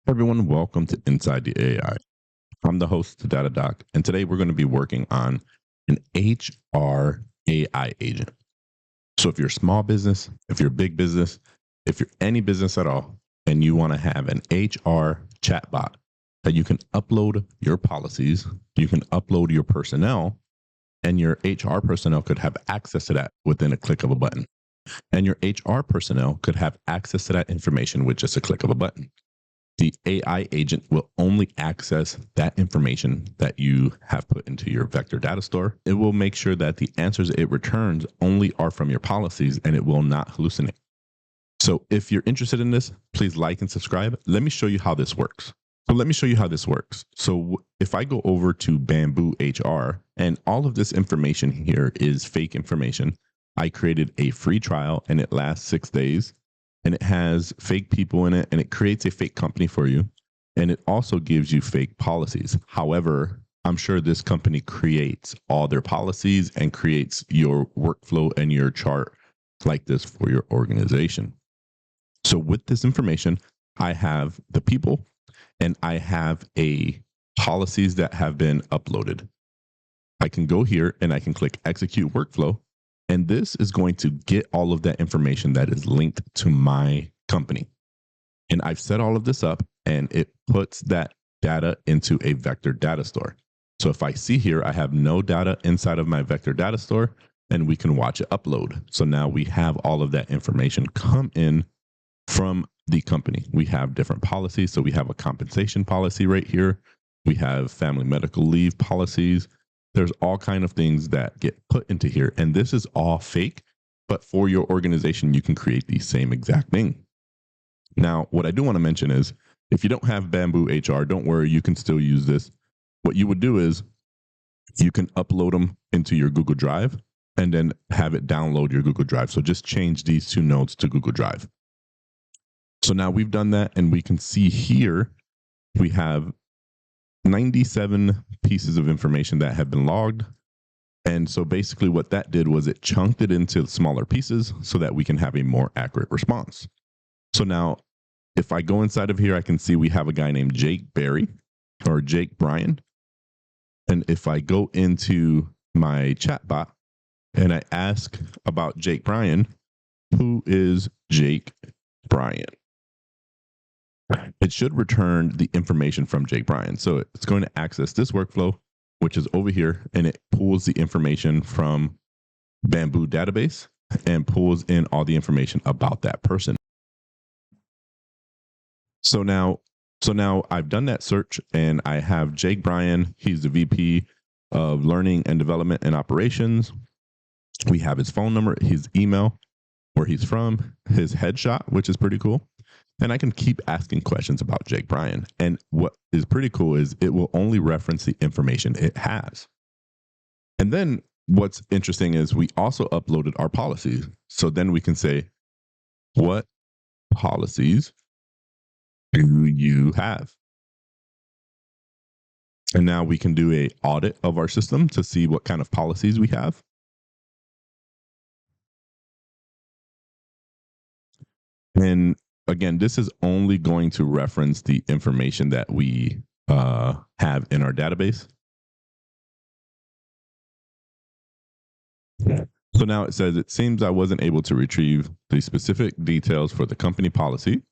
Everyone, welcome to Inside the AI. I'm the host, Data Doc, and today we're going to be working on an HR AI agent. So if you're a small business, if you're a big business, if you're any business at all, and you want to have an HR chatbot that you can upload your policies, you can upload your personnel, and your HR personnel could have access to that within a click of a button. And your HR personnel could have access to that information with just a click of a button. The AI agent will only access that information that you have put into your vector data store. It will make sure that the answers it returns only are from your policies and it will not hallucinate. So if you're interested in this, please like and subscribe. Let me show you how this works. So if I go over to BambooHR, and all of this information here is fake information. I created a free trial and it lasts 6 days. And it has fake people in it, and it creates a fake company for you. And it also gives you fake policies. However, I'm sure this company creates all their policies and creates your workflow and your chart like this for your organization. So with this information, I have the people and I have a policies that have been uploaded. I can go here and I can click execute workflow. And this is going to get all of that information that is linked to my company. And I've set all of this up and it puts that data into a vector data store. So if I see here, I have no data inside of my vector data store, and we can watch it upload. So now we have all of that information come in from the company. We have different policies. So we have a compensation policy right here. We have family medical leave policies. There's all kinds of things that get put into here. And this is all fake, but for your organization, you can create the same exact thing. Now, what I do want to mention is if you don't have BambooHR, don't worry, you can still use this. What you would do is you can upload them into your Google Drive and then have it download your Google Drive. So just change these 2 nodes to Google Drive. So now we've done that, and we can see here we have 97 pieces of information that have been logged. And so basically what that did was it chunked it into smaller pieces so that we can have a more accurate response. So now if I go inside of here, I can see we have a guy named Jake Barry or Jake Bryan. And if I go into my chatbot and I ask about Jake Bryan, who is Jake Bryan? It should return the information from Jake Bryan. So it's going to access this workflow, which is over here, and it pulls the information from Bamboo database and pulls in all the information about that person. So now I've done that search and I have Jake Bryan. He's the VP of Learning and Development and Operations. We have his phone number, his email, where he's from, his headshot, which is pretty cool. And I can keep asking questions about Jake Bryan. And what is pretty cool is it will only reference the information it has. And then what's interesting is we also uploaded our policies. So then we can say, what policies do you have? And now we can do an audit of our system to see what kind of policies we have. And again, this is only going to reference the information that we have in our database. So now it says, it seems I wasn't able to retrieve the specific details for the company policy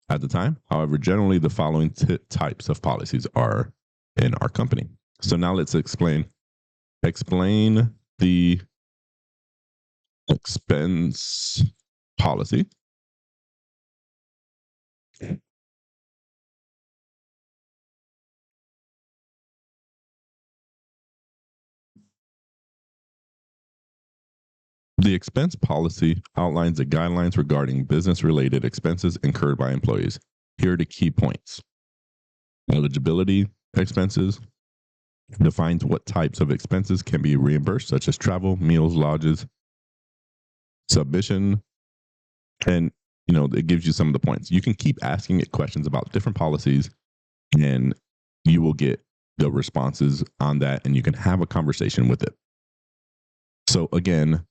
at the time. However, generally the following types of policies are in our company. So now let's explain the expense policy. The expense policy outlines the guidelines regarding business-related expenses incurred by employees. Here are the key points. Eligibility expenses defines what types of expenses can be reimbursed, such as travel, meals, lodges, submission, and it gives you some of the points. You can keep asking it questions about different policies, and you will get the responses on that, and you can have a conversation with it. So again,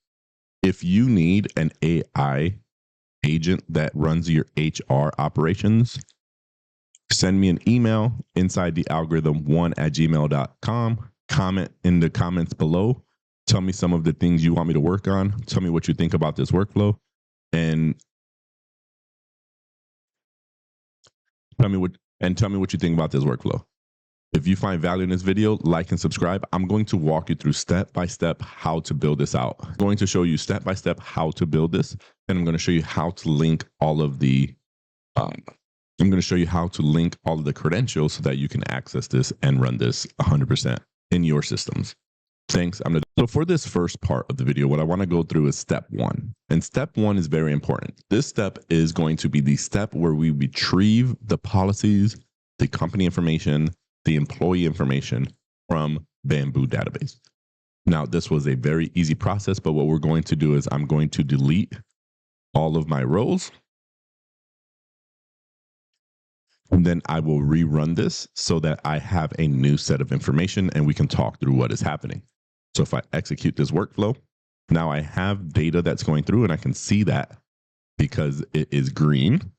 if you need an AI agent that runs your HR operations, send me an email inside the algorithm1@gmail.com. Comment in the comments below. Tell me some of the things you want me to work on. Tell me what you think about this workflow, and tell me what you think about this workflow. If you find value in this video, like and subscribe. I'm going to walk you through step by step how to build this out. I'm going to show you step by step how to build this, and I'm going to show you how to link all of the credentials so that you can access this and run this 100% in your systems. Thanks. So for this first part of the video, what I want to go through is step 1. And step 1 is very important. This step is going to be the step where we retrieve the policies, the company information, the employee information from Bamboo database. Now, this was a very easy process, but what we're going to do is I'm going to delete all of my rows. And then I will rerun this so that I have a new set of information and we can talk through what is happening. So if I execute this workflow, now I have data that's going through and I can see that because it is green.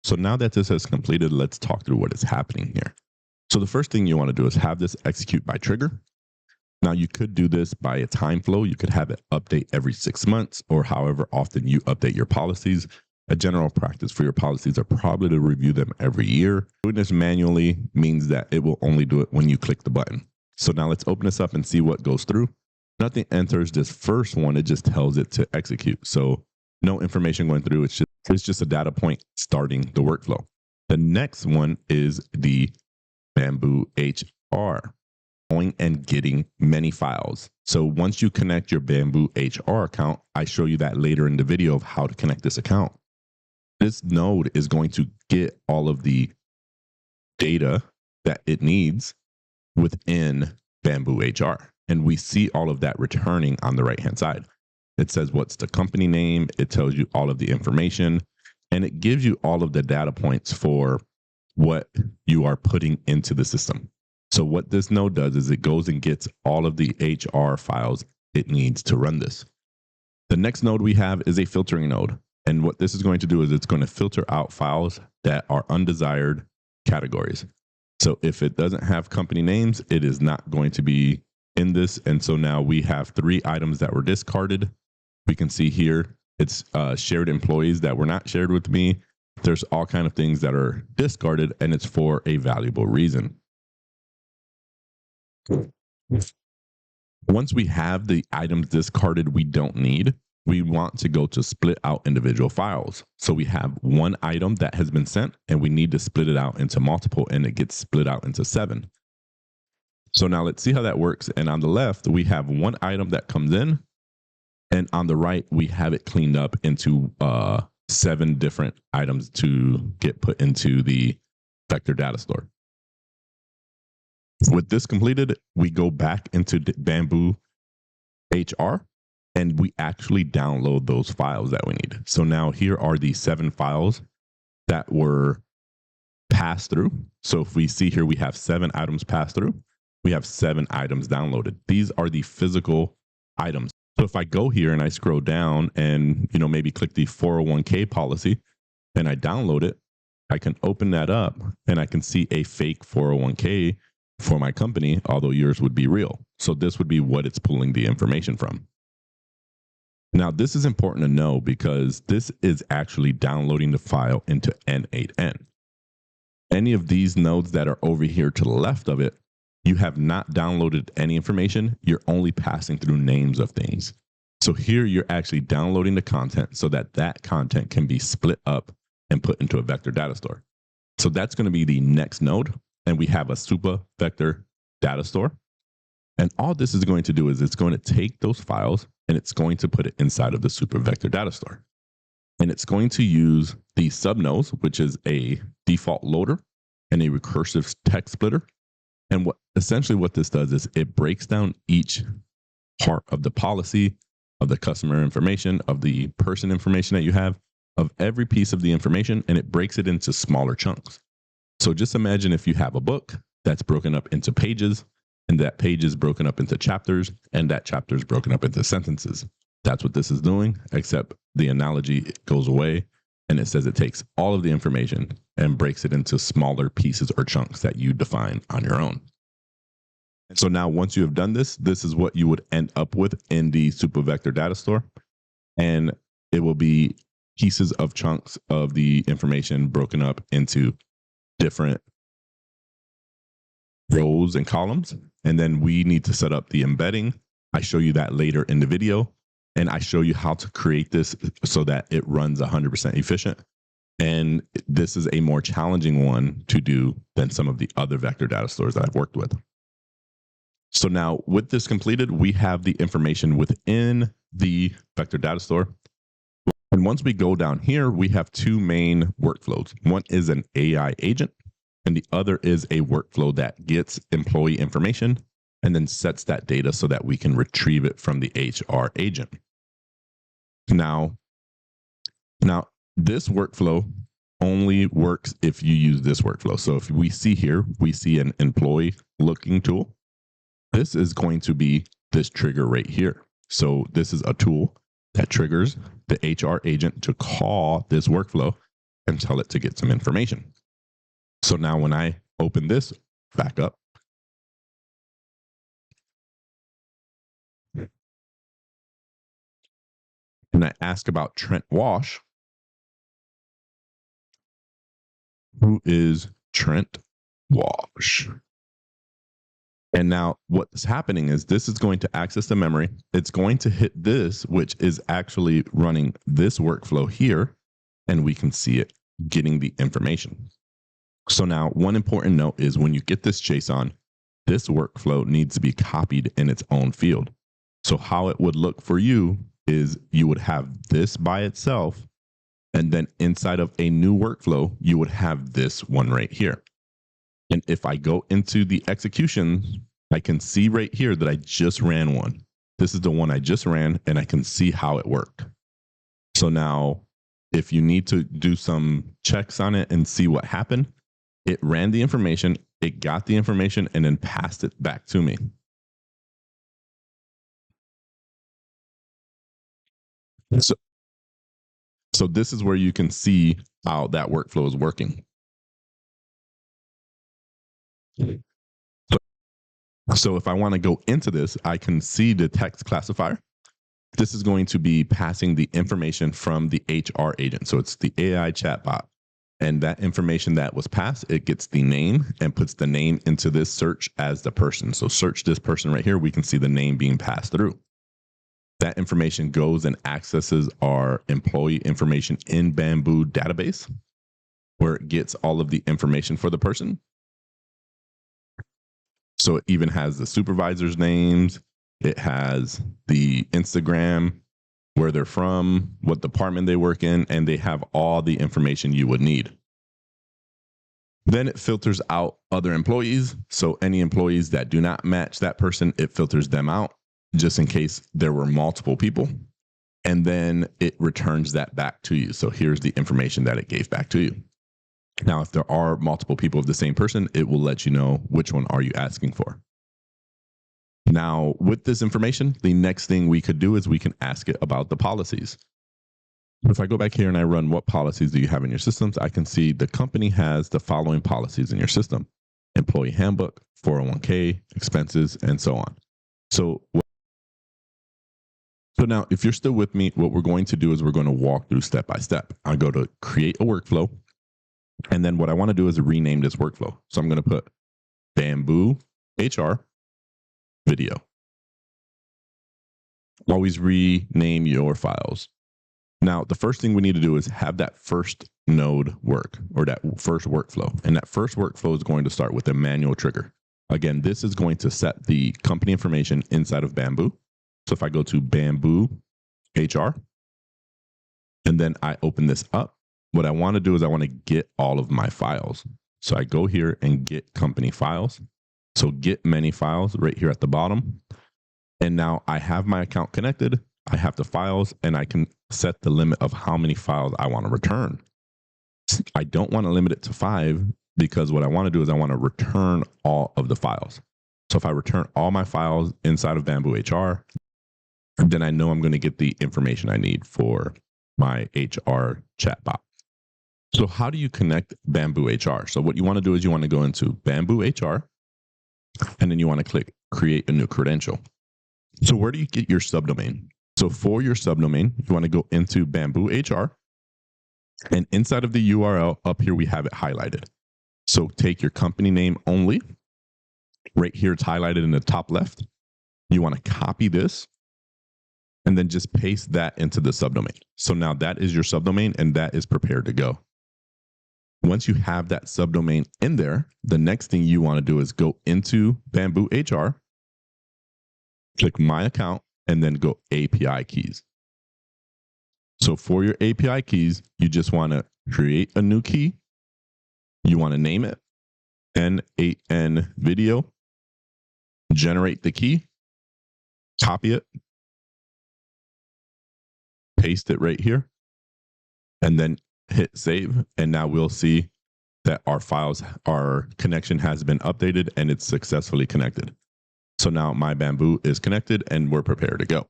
So now that this has completed, let's talk through what is happening here. So the first thing you want to do is have this execute by trigger. Now you could do this by a time flow. You could have it update every 6 months or however often you update your policies. A general practice for your policies are probably to review them every year. Doing this manually means that it will only do it when you click the button. So now let's open this up and see what goes through. Nothing enters this first one. It just tells it to execute. So no information going through. It's just a data point starting the workflow. The next one is the BambooHR, going and getting many files. So once you connect your BambooHR account, I show you that later in the video of how to connect this account. This node is going to get all of the data that it needs within BambooHR. And we see all of that returning on the right-hand side. It says what's the company name. It tells you all of the information, and it gives you all of the data points for what you are putting into the system. So what this node does is it goes and gets all of the HR files it needs to run this. The next node we have is a filtering node. And what this is going to do is it's going to filter out files that are undesired categories. So if it doesn't have company names, it is not going to be in this. And so now we have 3 items that were discarded. We can see here it's shared employees that were not shared with me. There's all kinds of things that are discarded, and it's for a valuable reason. Once we have the items discarded we don't need, we want to go to split out individual files. So we have one item that has been sent, and we need to split it out into multiple, and it gets split out into 7. So now let's see how that works. And on the left, we have one item that comes in. And on the right, we have it cleaned up into 7 different items to get put into the vector data store. With this completed, we go back into BambooHR and we actually download those files that we need. So now here are the 7 files that were passed through. So if we see here, we have 7 items passed through. We have 7 items downloaded. These are the physical items. So if I go here and I scroll down and, maybe click the 401k policy and I download it, I can open that up and I can see a fake 401k for my company, although yours would be real. So this would be what it's pulling the information from. Now, this is important to know because this is actually downloading the file into N8N. Any of these nodes that are over here to the left of it, you have not downloaded any information. You're only passing through names of things. So here you're actually downloading the content so that that content can be split up and put into a vector data store. So that's going to be the next node. And we have a Supa vector data store. And all this is going to do is it's going to take those files and it's going to put it inside of the Supa vector data store. And it's going to use the subnodes, which is a default loader and a recursive text splitter. And what this does is it breaks down each part of the policy, of the customer information, of the person information that you have, of every piece of the information, and it breaks it into smaller chunks. So just imagine if you have a book that's broken up into pages, and that page is broken up into chapters, and that chapter is broken up into sentences. That's what this is doing, except the analogy goes away, and it says it takes all of the information and breaks it into smaller pieces or chunks that you define on your own. And so now once you have done this, this is what you would end up with in the SupaVector data store. And it will be pieces of chunks of the information broken up into different rows and columns. And then we need to set up the embedding. I show you that later in the video. And I show you how to create this so that it runs 100% efficient. And this is a more challenging one to do than some of the other vector data stores that I've worked with. So now with this completed, we have the information within the vector data store. And once we go down here, we have two main workflows. One is an AI agent, and the other is a workflow that gets employee information and then sets that data so that we can retrieve it from the HR agent. Now this workflow only works if you use this workflow. So if we see here, we see an employee looking tool. This is going to be this trigger right here. So this is a tool that triggers the HR agent to call this workflow and tell it to get some information. So now when I open this back up, and I ask about Trent Walsh, who is Trent Walsh? And now what's happening is this is going to access the memory. It's going to hit this, which is actually running this workflow here, and we can see it getting the information. So now one important note is when you get this JSON, this workflow needs to be copied in its own field. So how it would look for you is you would have this by itself, and then inside of a new workflow, you would have this one right here. And if I go into the execution, I can see right here that I just ran one. This is the one I just ran, and I can see how it worked. So now if you need to do some checks on it and see what happened, it ran the information, it got the information, and then passed it back to me. So this is where you can see how that workflow is working. So if I want to go into this, I can see the text classifier. This is going to be passing the information from the HR agent. So it's the AI chatbot. And that information that was passed, it gets the name and puts the name into this search as the person. So search this person right here, we can see the name being passed through. That information goes and accesses our employee information in Bamboo database, where it gets all of the information for the person. So it even has the supervisor's names. It has the Instagram, where they're from, what department they work in, and they have all the information you would need. Then it filters out other employees. So any employees that do not match that person, it filters them out just in case there were multiple people. And then it returns that back to you. So here's the information that it gave back to you. Now, if there are multiple people of the same person, it will let you know which one are you asking for. Now, with this information, the next thing we could do is we can ask it about the policies. If I go back here and I run what policies do you have in your systems, I can see the company has the following policies in your system: employee handbook, 401k, expenses, and so on. So now if you're still with me, what we're going to do is we're going to walk through step by step. I go to create a workflow. And then what I want to do is rename this workflow. So I'm going to put BambooHR video. Always rename your files. Now, the first thing we need to do is have that first node work, or that first workflow. And that first workflow is going to start with a manual trigger. Again, this is going to set the company information inside of Bamboo. So if I go to BambooHR, and then I open this up, what I want to do is I want to get all of my files. So I go here and get company files. So get many files right here at the bottom. And now I have my account connected. I have the files and I can set the limit of how many files I want to return. I don't want to limit it to 5 because what I want to do is I want to return all of the files. So if I return all my files inside of BambooHR, then I know I'm going to get the information I need for my HR chatbot. So how do you connect BambooHR? So what you want to do is you want to go into BambooHR and then you want to click create a new credential. So where do you get your subdomain? So for your subdomain, you want to go into BambooHR, and inside of the URL up here, we have it highlighted. So take your company name only. Right here, it's highlighted in the top left. You want to copy this and then just paste that into the subdomain. So now that is your subdomain and that is prepared to go. Once you have that subdomain in there, the next thing you want to do is go into BambooHR, click My Account, and then go API keys. So for your API keys, you just want to create a new key. You want to name it N8N video, generate the key, copy it, paste it right here, and then hit save. And now we'll see that our connection has been updated and it's successfully connected. So now my Bamboo is connected and we're prepared to go.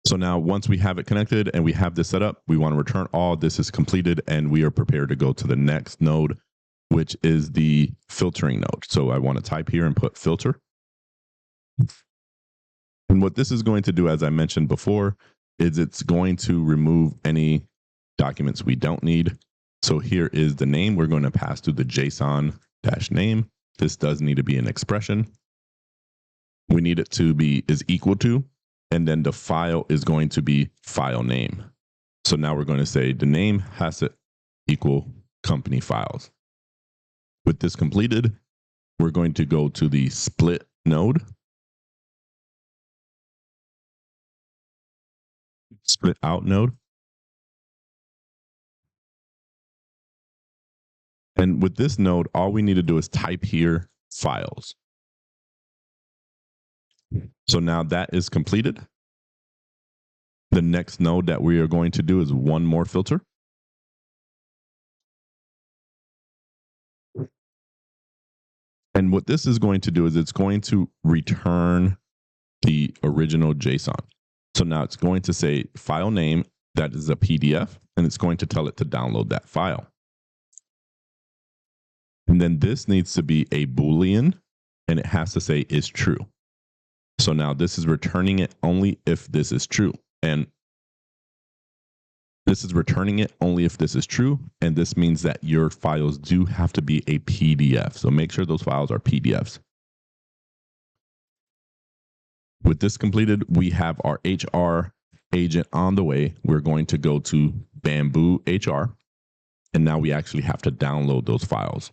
So now once we have it connected and we have this set up, we want to return all. This is completed and we are prepared to go to the next node, which is the filtering node. So I want to type here and put filter. And what this is going to do, as I mentioned before, is it's going to remove any documents we don't need. So here is the name. We're going to pass through the JSON-name. This does need to be an expression. We need it to be is equal to, and then the file is going to be file name. So now we're going to say the name has to equal company files. With this completed, we're going to go to the split node. Split out node. And with this node, all we need to do is type here files. So now that is completed. The next node that we are going to do is one more filter. And what this is going to do is it's going to return the original JSON. So now it's going to say file name, that is a PDF, and it's going to tell it to download that file. And then this needs to be a Boolean, and it has to say is true. So now this is returning it only if this is true. And this is returning it only if this is true. And this means that your files do have to be a PDF. So make sure those files are PDFs. With this completed, we have our HR agent on the way. We're going to go to BambooHR. And now we actually have to download those files.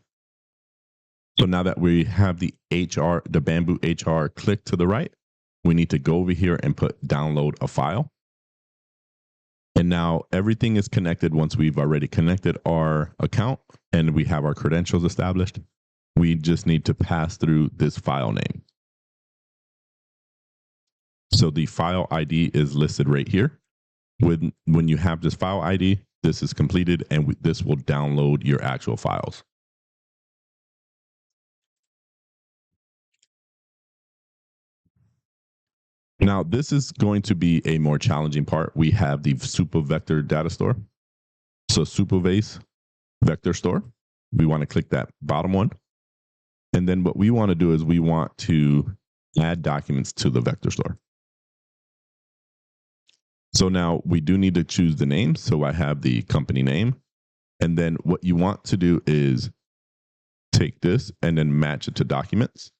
So now that we have the BambooHR click to the right, we need to go over here and put download a file. And now everything is connected once we've already connected our account and we have our credentials established. We just need to pass through this file name. So the file ID is listed right here. When you have this file ID, this is completed and this will download your actual files. Now, this is going to be a more challenging part. We have the Supavector data store. So Supabase vector store. We want to click that bottom one. And then what we want to do is we want to add documents to the vector store. So now we do need to choose the name. So I have the company name. And then what you want to do is take this and then match it to documents.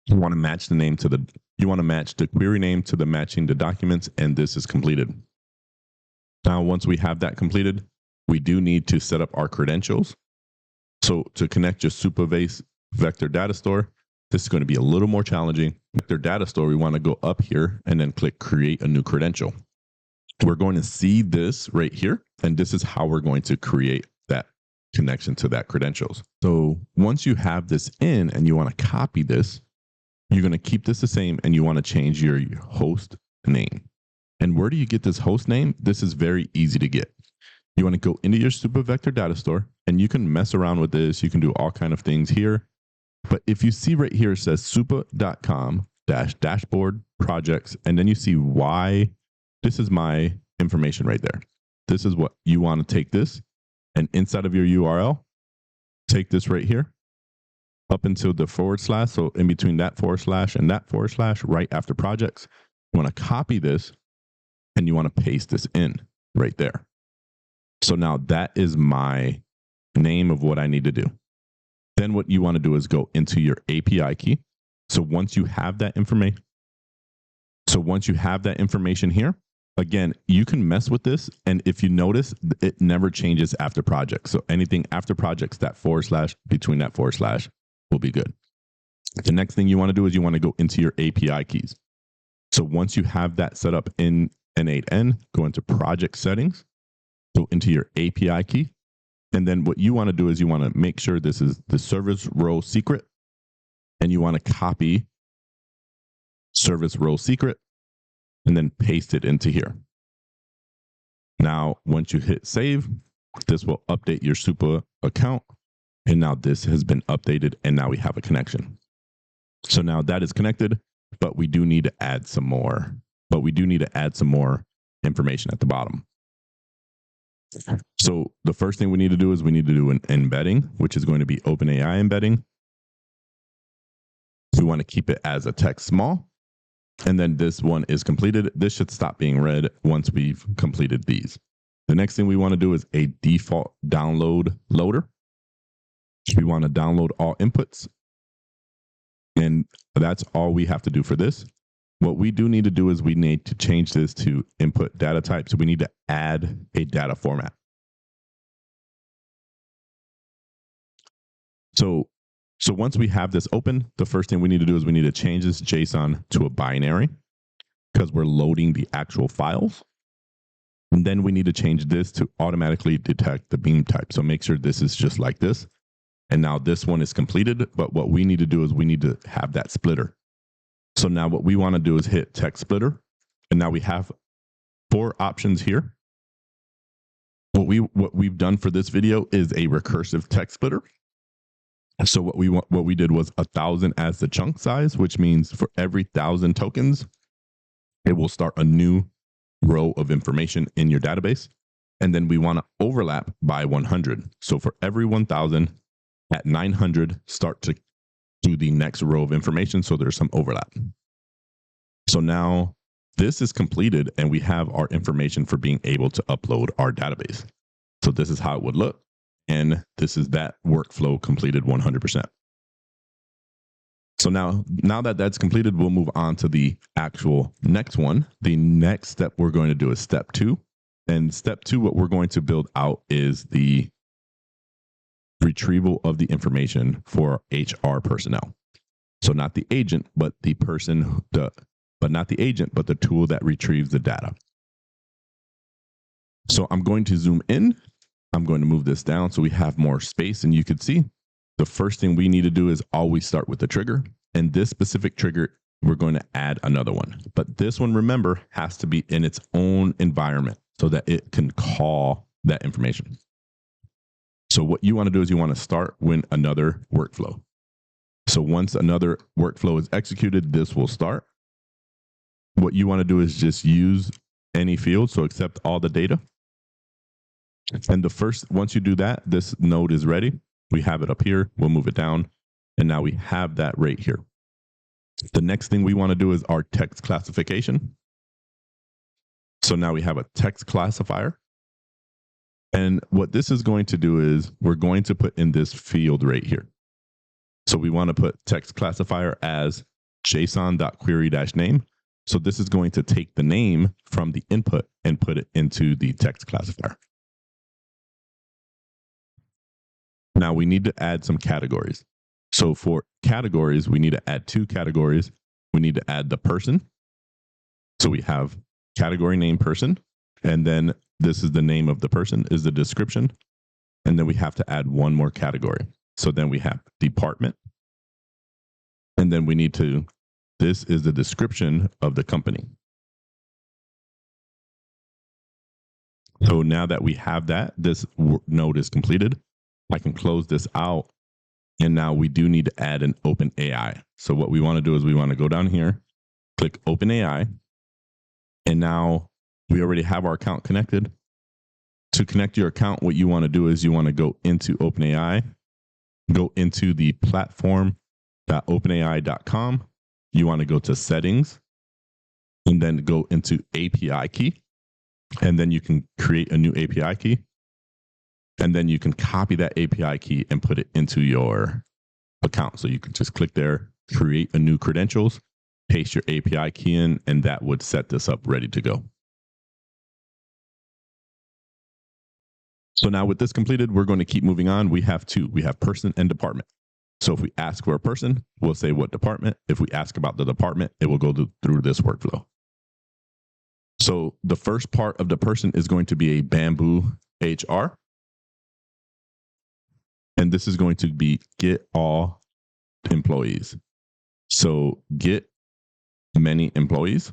You want to match the name to you want to match the query name to the matching the documents, and this is completed. Now, once we have that completed, we do need to set up our credentials. So to connect your Supabase vector data store, this is going to be a little more challenging. Vector data store, we want to go up here and then click create a new credential. We're going to see this right here, and this is how we're going to create connection to that credentials. So once you have this in and you want to copy this, you're going to keep this the same and you want to change your host name. And where do you get this host name? This is very easy to get. You want to go into your SupaVector data store and you can mess around with this. You can do all kinds of things here. But if you see right here, it says supa.com-dashboard projects. And then you see why this is my information right there. This is what you want to take this. And inside of your URL, take this right here up until the /. So in between that / and that / right after projects, you want to copy this and you want to paste this in right there. So now that is my name of what I need to do. Then what you want to do is go into your API key. So once you have that information, here, again, you can mess with this. And if you notice, it never changes after projects. So anything after projects, that / between that / will be good. The next thing you want to do is you want to go into your API keys. So once you have that set up in N8N, go into project settings, go into your API key. And then what you want to do is you want to make sure this is the service row secret. And you want to copy service row secret and then paste it into here. Now, once you hit save, this will update your Supa account. And now this has been updated and now we have a connection. So now that is connected, but we do need to add some more. Information at the bottom. So the first thing we need to do is we need to do an embedding, which is going to be OpenAI embedding. We want to keep it as a text small. And then this one is completed. This should stop being read once we've completed these. The next thing we want to do is a default download loader. We want to download all inputs. And that's all we have to do for this. What we do need to do is we need to change this to input data type. So we need to add a data format. So once we have this open, the first thing we need to do is we need to change this JSON to a binary because we're loading the actual files. And then we need to change this to automatically detect the beam type. So make sure this is just like this. And now this one is completed. But what we need to do is we need to have that splitter. So now what we want to do is hit text splitter. And now we have 4 options here. What we've done for this video is a recursive text splitter. So what we did was 1,000 as the chunk size, which means for every 1,000 tokens, it will start a new row of information in your database. And then we want to overlap by 100. So for every 1,000 at 900, start to do the next row of information. So there's some overlap. So now this is completed and we have our information for being able to upload our database. So this is how it would look. And this is that workflow completed 100%. So now that that's completed, we'll move on to the actual next one. The next step we're going to do is step 2. And step 2, what we're going to build out is the retrieval of the information for HR personnel. So not the agent, but the person, not the agent, but the tool that retrieves the data. So I'm going to zoom in. I'm going to move this down so we have more space, and you can see the first thing we need to do is always start with the trigger. And this specific trigger, we're going to add another one. But this one, remember, has to be in its own environment so that it can call that information. So what you want to do is you want to start with another workflow. So once another workflow is executed, this will start. What you want to do is just use any field, so accept all the data. And once you do that, this node is ready. We have it up here. We'll move it down. And now we have that right here. The next thing we want to do is our text classification. So now we have a text classifier. And what this is going to do is we're going to put in this field right here. So we want to put text classifier as json.query-name. So this is going to take the name from the input and put it into the text classifier. Now we need to add some categories. So for categories, we need to add 2 categories. We need to add the person. So we have category name person, and then this is the name of the person is the description. And then we have to add one more category. So then we have department. And then we need to, this is the description of the company. So now that we have that, this node is completed. I can close this out. And now we do need to add an OpenAI. So what we want to do is we want to go down here, click OpenAI. And now we already have our account connected. To connect your account, what you want to do is you want to go into OpenAI, go into the platform.openai.com. You want to go to settings and then go into API key. And then you can create a new API key. And then you can copy that API key and put it into your account. So you can just click there, create a new credentials, paste your API key in, and that would set this up ready to go. So now with this completed, we're going to keep moving on. We have two. We have person and department. So if we ask for a person, we'll say what department. If we ask about the department, it will go through this workflow. So the first part of the person is going to be a BambooHR. And this is going to be get all employees. So get many employees.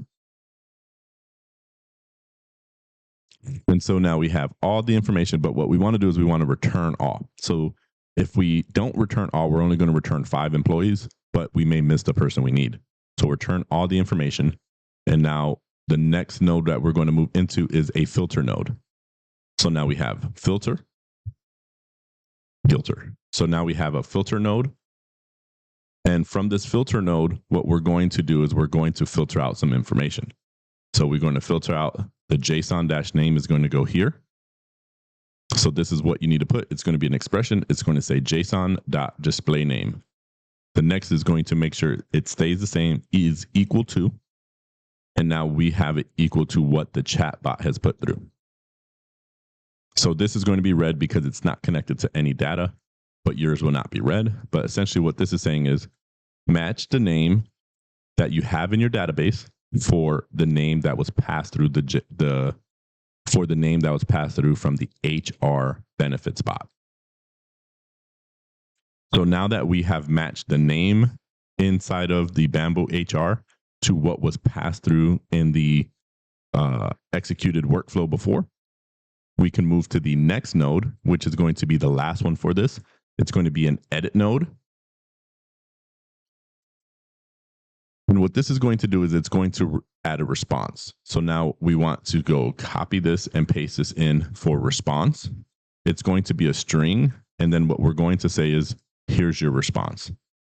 And so now we have all the information, but what we want to do is we want to return all. So if we don't return all, we're only going to return 5 employees, but we may miss the person we need. So return all the information. And now the next node that we're going to move into is a filter node. So now we have filter. So now we have a filter node. And from this filter node, what we're going to do is we're going to filter out some information. So we're going to filter out the JSON-name is going to go here. So this is what you need to put. It's going to be an expression. It's going to say JSON.displayName. The next is going to make sure it stays the same, is equal to. And now we have it equal to what the chatbot has put through. So this is going to be read because it's not connected to any data, but yours will not be read. But essentially what this is saying is match the name that you have in your database for the name that was passed through for the name that was passed through from the HR benefits bot. So now that we have matched the name inside of the BambooHR to what was passed through in the executed workflow before, we can move to the next node, which is going to be the last one for this. It's going to be an edit node. And what this is going to do is it's going to add a response. So now we want to go copy this and paste this in for response. It's going to be a string. And then what we're going to say is, here's your response.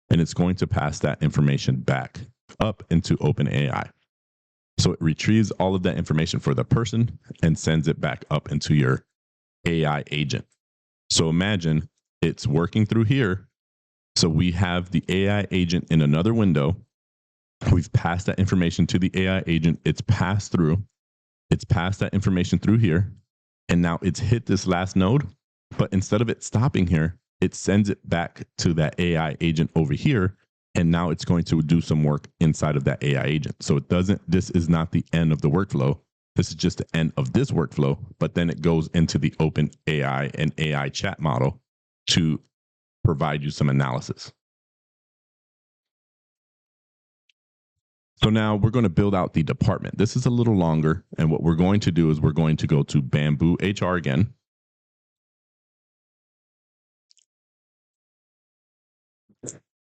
And it's going to pass that information back up into OpenAI. So it retrieves all of that information for the person and sends it back up into your AI agent. So imagine it's working through here. So we have the AI agent in another window. We've passed that information to the AI agent. It's passed through. It's passed that information through here. And now it's hit this last node. But instead of it stopping here, it sends it back to that AI agent over here. And now it's going to do some work inside of that AI agent. So this is not the end of the workflow. This is just the end of this workflow, but then it goes into the OpenAI and AI chat model to provide you some analysis. So now we're going to build out the department. This is a little longer. And what we're going to do is we're going to go to BambooHR again.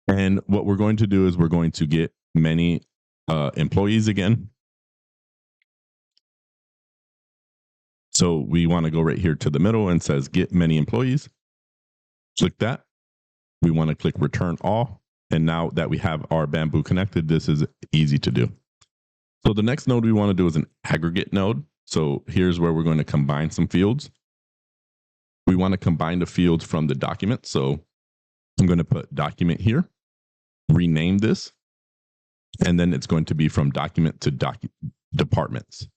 And what we're going to do is we're going to get many employees again. So we want to go right here to the middle and says get many employees. Click that. We want to click return all. And now that we have our Bamboo connected, this is easy to do. So the next node we want to do is an aggregate node. So here's where we're going to combine some fields. We want to combine the fields from the document. So I'm going to put document here, rename this, and then it's going to be from document to departments.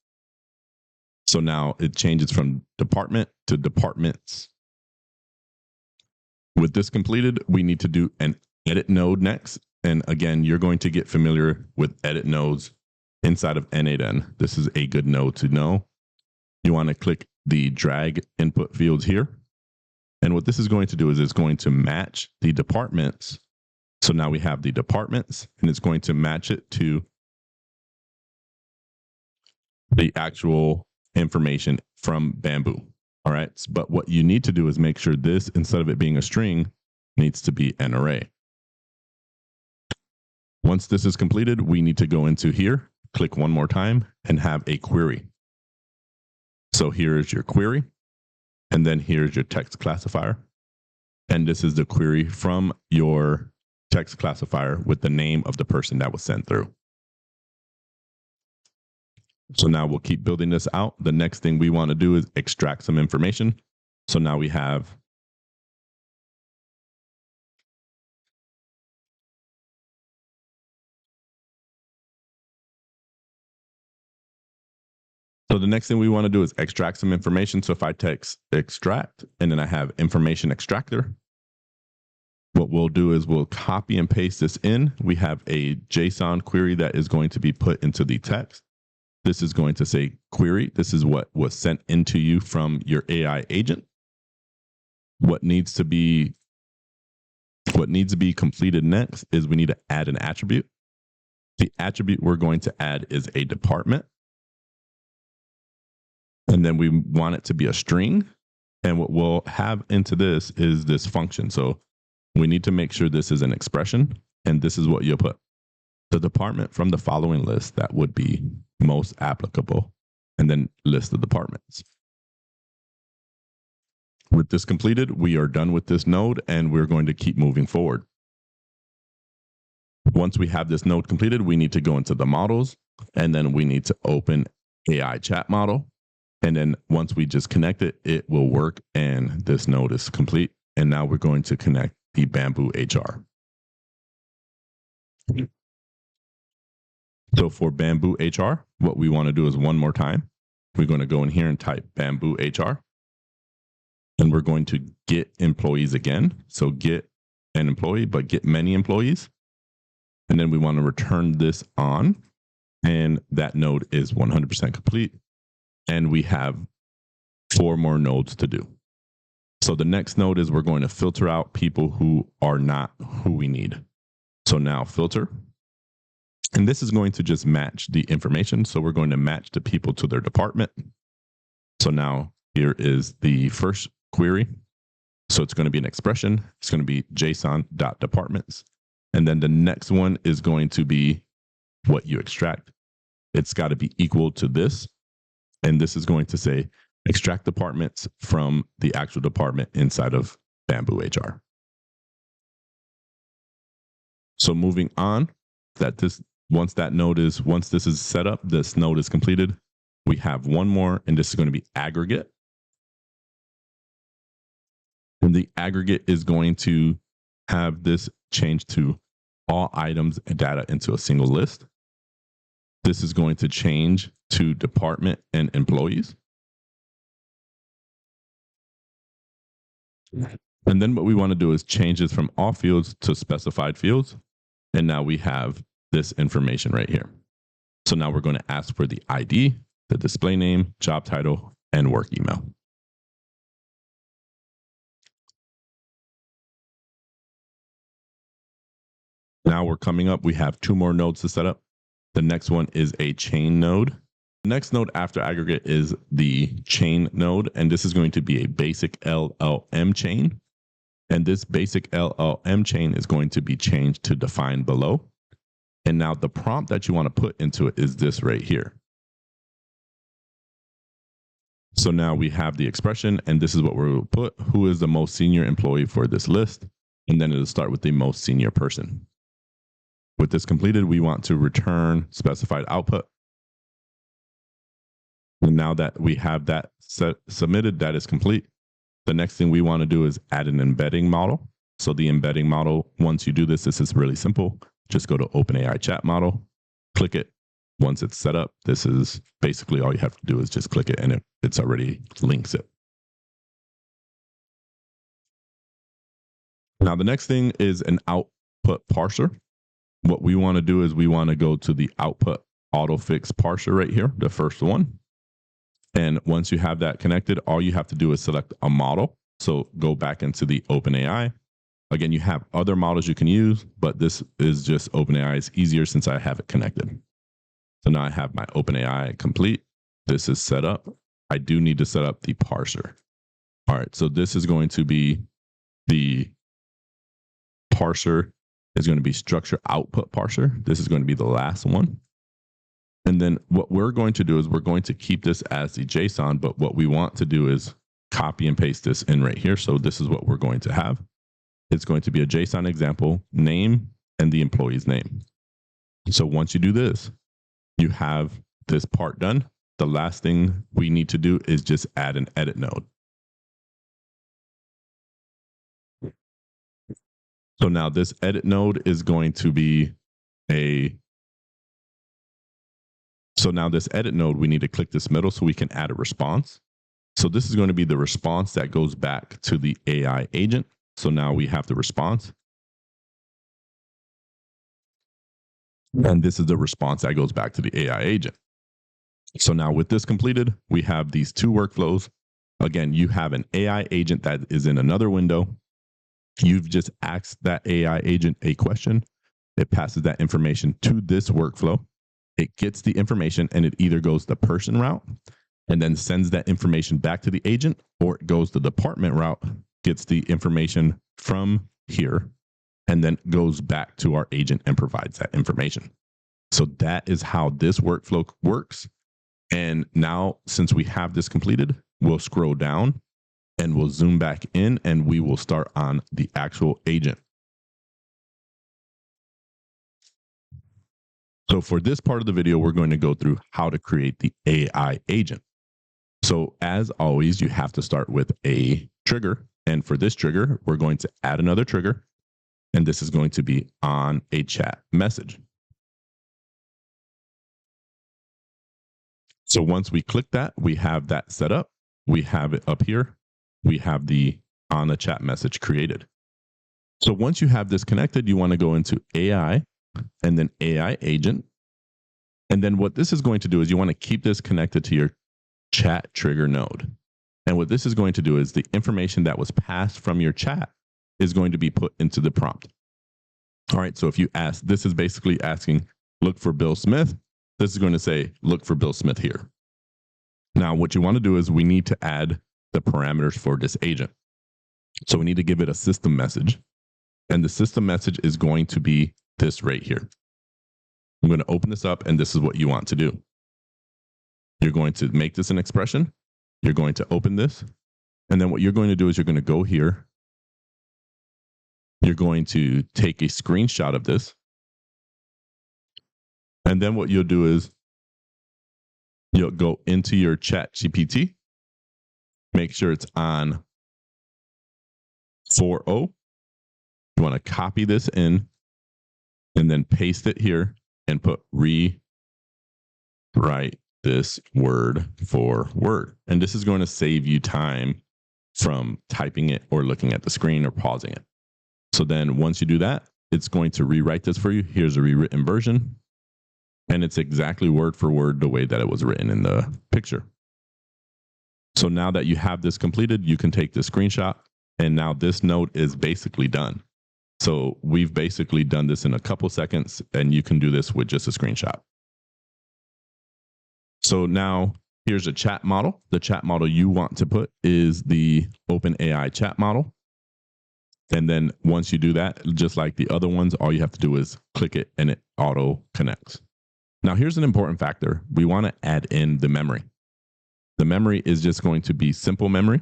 So now it changes from department to departments. With this completed, we need to do an edit node next. And again, you're going to get familiar with edit nodes inside of N8N. This is a good node to know. You want to click the drag input fields here. And what this is going to do is it's going to match the departments. So now we have the departments, and it's going to match it to the actual information from Bamboo. All right. But what you need to do is make sure this, instead of it being a string, needs to be an array. Once this is completed, we need to go into here, click one more time, and have a query. So here is your query, and then here's your text classifier. And this is the query from your text classifier with the name of the person that was sent through. So now we'll keep building this out. The next thing we want to do is extract some information. So now we have So the next thing we want to do is extract some information. So if I text extract and then I have information extractor, what we'll do is we'll copy and paste this in. We have a JSON query that is going to be put into the text. This is going to say query. This is what was sent into you from your AI agent. What needs to be completed next is we need to add an attribute. The attribute we're going to add is a department. And then we want it to be a string. And what we'll have into this is this function. So we need to make sure this is an expression. And this is what you'll put. The department from the following list that would be most applicable. And then list the departments. With this completed, we are done with this node and we're going to keep moving forward. Once we have this node completed, we need to go into the models and then we need to open AI chat model. And then once we just connect it, it will work and this node is complete. And now we're going to connect the BambooHR. So for BambooHR, what we want to do is one more time, we're going to go in here and type BambooHR. And we're going to get employees again. So get an employee, but get many employees. And then we want to return this on. And that node is 100% complete. And we have 4 more nodes to do. So the next node is we're going to filter out people who are not who we need. So now filter. And this is going to just match the information. So we're going to match the people to their department. So now here is the first query. So it's going to be an expression. It's going to be JSON.departments. And then the next one is going to be what you extract. It's got to be equal to this. And this is going to say extract departments from the actual department inside of BambooHR. So moving on, once this is set up, this node is completed. We have one more, and this is going to be aggregate. And the aggregate is going to have this change to all items and data into a single list. This is going to change to department and employees. And then what we want to do is change this from all fields to specified fields. And now we have this information right here. So now we're going to ask for the ID, the display name, job title, and work email. Now we're coming up. We have 2 more nodes to set up. The next one is a chain node. The next node after aggregate is the chain node. And this is going to be a basic LLM chain. And this basic LLM chain is going to be changed to define below. And now the prompt that you want to put into it is this right here. So now we have the expression, and this is what we'll put. Who is the most senior employee for this list? And then it'll start with the most senior person. With this completed, we want to return specified output. And now that we have that submitted, that is complete. The next thing we want to do is add an embedding model. So the embedding model, once you do this is really simple. Just go to OpenAI chat model, click it. Once it's set up, this is basically all you have to do is just click it and it's already links it. Now the next thing is an output parser. What we want to do is we want to go to the output autofix parser right here, the first one. And once you have that connected, all you have to do is select a model. So go back into the OpenAI. Again, you have other models you can use, but this is just OpenAI. It's easier since I have it connected. So now I have my OpenAI complete. This is set up. I do need to set up the parser. All right, so this is going to be the parser is going to be structure output parser. This is going to be the last one. And then what we're going to do is we're going to keep this as the JSON, but what we want to do is copy and paste this in right here. So this is what we're going to have. It's going to be a JSON example, name, and the employee's name. So once you do this, you have this part done. The last thing we need to do is just add an edit node. So now this edit node is going to be so now this edit node, we need to click this middle so we can add a response. So this is going to be the response that goes back to the AI agent. So now we have the response. And this is the response that goes back to the AI agent. So now with this completed, we have these two workflows. Again, you have an AI agent that is in another window. You've just asked that AI agent a question. It passes that information to this workflow. It gets the information and it either goes the person route and then sends that information back to the agent, or it goes the department route, gets the information from here, and then goes back to our agent and provides that information. So that is how this workflow works. And now, since we have this completed, we'll scroll down and we'll zoom back in and we will start on the actual agent. So for this part of the video, we're going to go through how to create the AI agent. So as always, you have to start with a trigger. And for this trigger, we're going to add another trigger. And this is going to be on a chat message. So once we click that, we have that set up. We have it up here. We have the on a chat message created. So once you have this connected, you want to go into AI and then AI agent. And then what this is going to do is you want to keep this connected to your chat trigger node. And what this is going to do is the information that was passed from your chat is going to be put into the prompt. All right, so if you ask, this is basically asking, look for Bill Smith. This is going to say, look for Bill Smith here. Now, what you want to do is we need to add the parameters for this agent. So we need to give it a system message. And the system message is going to be this right here. I'm going to open this up, and this is what you want to do. You're going to make this an expression. You're going to open this. And then what you're going to do is you're going to go here. You're going to take a screenshot of this. And then what you'll do is you'll go into your chat GPT. Make sure it's on 4.0. You want to copy this in and then paste it here and put rewrite this word for word. And this is going to save you time from typing it or looking at the screen or pausing it. So then once you do that, it's going to rewrite this for you. Here's a rewritten version. And it's exactly word for word the way that it was written in the picture. So now that you have this completed, you can take the screenshot. And now this node is basically done. So we've basically done this in a couple seconds, and you can do this with just a screenshot. So now here's a chat model. The chat model you want to put is the OpenAI chat model. And then once you do that, just like the other ones, all you have to do is click it and it auto connects. Now here's an important factor. We want to add in the memory. The memory is just going to be simple memory.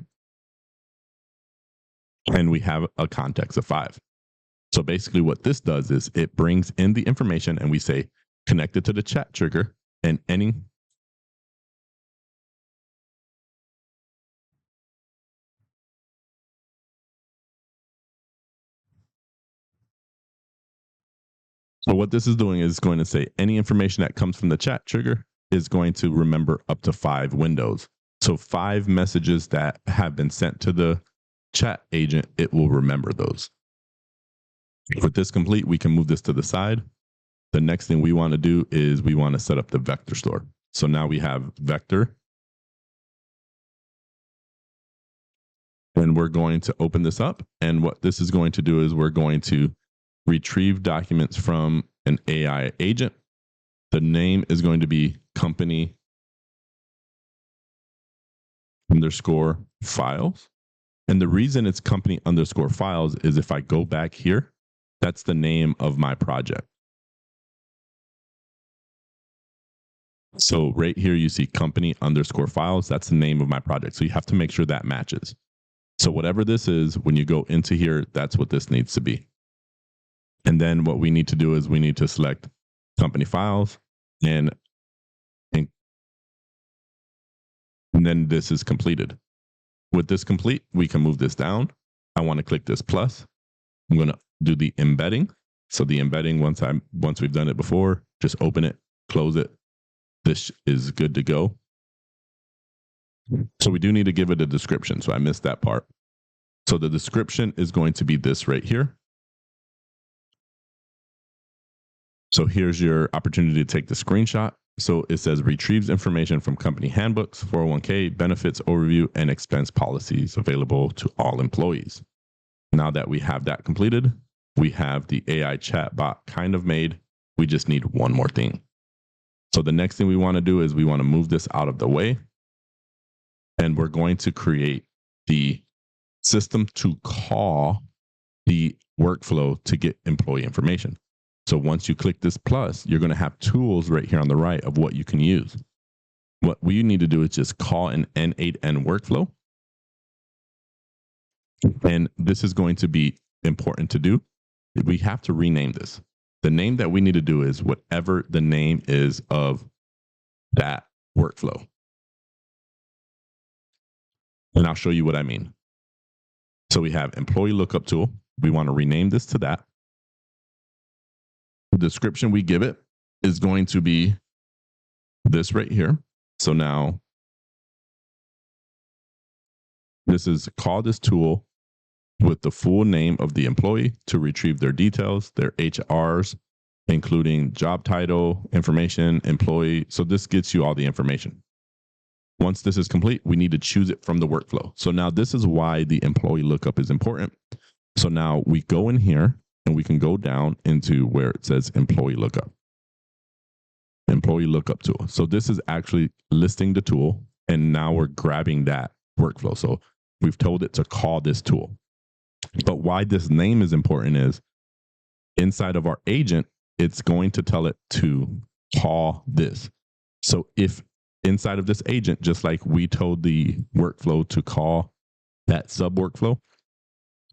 And we have a context of 5. So basically what this does is it brings in the information and we say connected to the chat trigger and any. So what this is doing is going to say any information that comes from the chat trigger is going to remember up to 5 windows. So 5 messages that have been sent to the chat agent, it will remember those. With this complete, we can move this to the side. The next thing we want to do is we want to set up the vector store. So now we have vector. And we're going to open this up. And what this is going to do is we're going to retrieve documents from an AI agent. The name is going to be company underscore files. And the reason it's company underscore files is if I go back here, that's the name of my project. So right here, you see company underscore files. That's the name of my project. So you have to make sure that matches. So whatever this is, when you go into here, that's what this needs to be. And then what we need to do is we need to select company files and then this is completed. With this complete, we can move this down. I want to click this plus. I'm going to do the embedding. So the embedding, once we've done it before, just open it, close it. This is good to go. So we do need to give it a description. So I missed that part. So the description is going to be this right here. So here's your opportunity to take the screenshot. So it says retrieves information from company handbooks, 401k, benefits overview, and expense policies available to all employees. Now that we have that completed, we have the AI chatbot kind of made. We just need one more thing. So the next thing we want to do is we want to move this out of the way. And we're going to create the system to call the workflow to get employee information. So once you click this plus, you're going to have tools right here on the right of what you can use. What we need to do is just call an N8N workflow. And this is going to be important to do. We have to rename this. The name that we need to do is whatever the name is of that workflow. And I'll show you what I mean. So we have employee lookup tool. We want to rename this to that. The description we give it is going to be this right here. So now this is call this tool with the full name of the employee to retrieve their details, their HRs, including job title, information, employee. So this gets you all the information. Once this is complete, we need to choose it from the workflow. So now this is why the employee lookup is important. So now we go in here and we can go down into where it says employee lookup tool. So this is actually listing the tool. And now we're grabbing that workflow. So we've told it to call this tool. But why this name is important is inside of our agent, it's going to tell it to call this. So if inside of this agent, just like we told the workflow to call that sub workflow,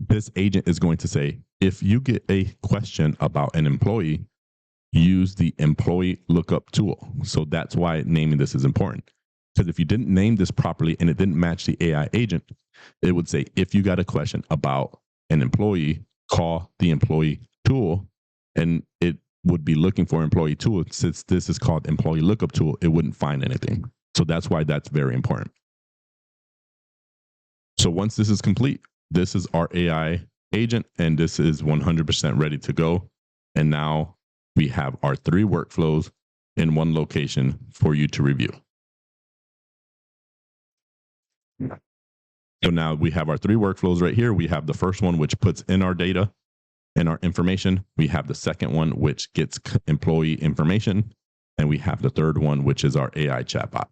this agent is going to say, if you get a question about an employee, use the employee lookup tool. So that's why naming this is important. Because if you didn't name this properly and it didn't match the AI agent, it would say, if you got a question about an employee, call the employee tool, and it would be looking for employee tool. Since this is called employee lookup tool, it wouldn't find anything. So that's why that's very important. So once this is complete, this is our AI agent, and this is 100% ready to go. And now we have our 3 workflows in one location for you to review. So now we have our 3 workflows right here. We have the first one, which puts in our data and our information. We have the second one, which gets employee information. And we have the third one, which is our AI chatbot.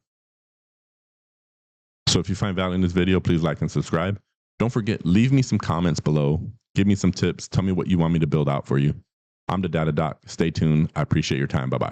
So if you find value in this video, please like and subscribe. Don't forget, leave me some comments below. Give me some tips. Tell me what you want me to build out for you. I'm the Data Doc. Stay tuned. I appreciate your time. Bye-bye.